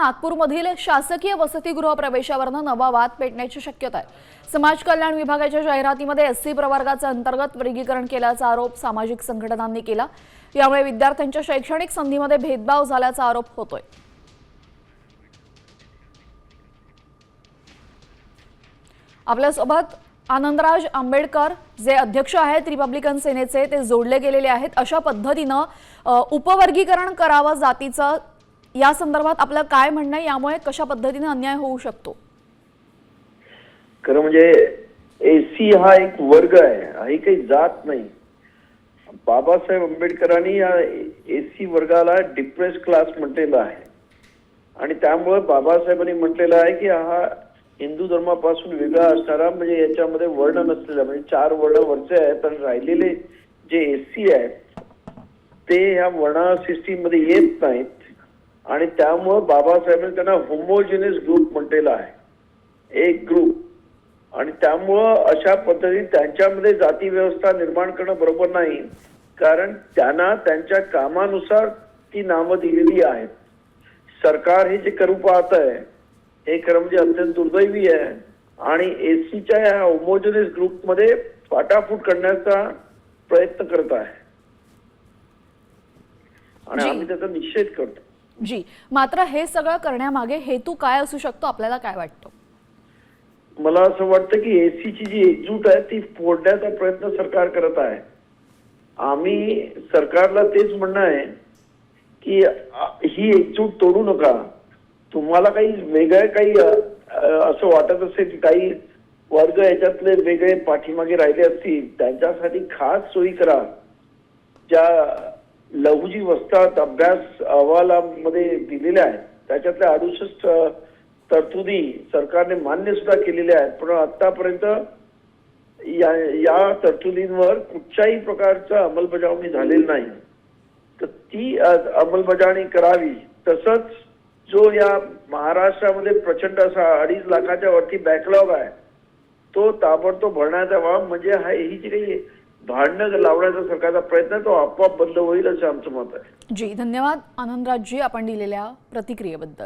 नागपूरमधील शासकीय वसतिगृह प्रवेशावरनं नवा वाद पेटण्याची शक्यता आहे। समाज कल्याण विभागाच्या जाहिरातीमध्ये एससी प्रवर्गाचे अंतर्गत वर्गीकरण केल्याचा आरोप सामाजिक संघटनांनी केला। यामुळे विद्यार्थ्यांच्या शैक्षणिक संधीमध्ये भेदभाव झाल्याचा आरोप होतोय। आपल्यासोबत आनंदराज आंबेडकर जे अध्यक्ष आहेत रिपब्लिकन सेनेचे ते जोडले गेलेले आहेत। अशा पद्धतीने उपवर्गीकरण करावं जातीचं या संदर्भात आपलं काय म्हणणं आहे? यामुळे कशा पद्धतीने अन्याय होऊ शकतो? खरं म्हणजे एसी हा एक वर्ग आहे, ही काही जात नाही। बाबासाहेब आंबेडकरांनी या एसी वर्गाला डिप्रेस क्लास म्हटलेलं आहे आणि त्यामुळे बाबासाहेबांनी म्हटलेलं आहे की हा हिंदू धर्मापासून वेगळा असणारा, म्हणजे याच्यामध्ये वर्ण नसलेला, म्हणजे 4 वर्ण वरचे आहेत आणि राहिलेले जे एसी आहेत ते ह्या वर्ण सिस्टीम मध्ये येत नाहीत आणि त्यामुळे बाबासाहेबांनी त्यांना होमोजिनियस ग्रुप म्हटलेला आहे, एक ग्रुप। आणि त्यामुळं अशा पद्धतीने त्यांच्यामध्ये जाती व्यवस्था निर्माण करणं बरोबर नाही, कारण त्यांना त्यांच्या कामानुसार ती नावं दिलेली आहेत। सरकार हे जे करू पाहत आहे हे खरं म्हणजे अत्यंत दुर्दैवी आहे आणि एसीच्या या होमोजिनियस ग्रुपमध्ये फाटाफूट करण्याचा प्रयत्न करत आहे आणि आम्ही त्याचा निषेध करतो। जी, मात्र हे सगळं करण्यामागे हेतू काय असू शकतो, आपल्याला काय वाटतं? मला असं वाटतं की एसीची जी एकजूट आहे ती फोडण्याचा प्रयत्न सरकार करत आहे। आम्ही सरकारला तेच म्हणणं आहे की ही एकजूट तोडू नका। तुम्हाला काही वेगळं काही असं वाटत असेल की काही वर्ग याच्यातले वेगळे पाठीमागे राहिले असतील, त्यांच्यासाठी खास सोयी करा। ज्या लघुजी वस्तात अभ्यास अहवालामध्ये दिलेल्या आहेत त्याच्यातल्या 68 तरतुदी सरकारने मान्य सुद्धा केलेल्या आहेत, पण आतापर्यंत या तरतुदींवर कुठच्याही प्रकारचा अंमलबजावणी झालेली नाही। तर ती अंमलबजावणी करावी। तसंच जो या महाराष्ट्रामध्ये प्रचंड असा 2.5 लाखाच्या वरती बॅकलॉग आहे तो ताबडतोब भरण्यात यावा, म्हणजे ही जी काही भांडणं लावण्याचा सरकारचा प्रयत्न तो आपोआप बंद होईल असं आमचं मत आहे। जी, धन्यवाद आनंदराजजी आपण दिलेल्या प्रतिक्रियेबद्दल।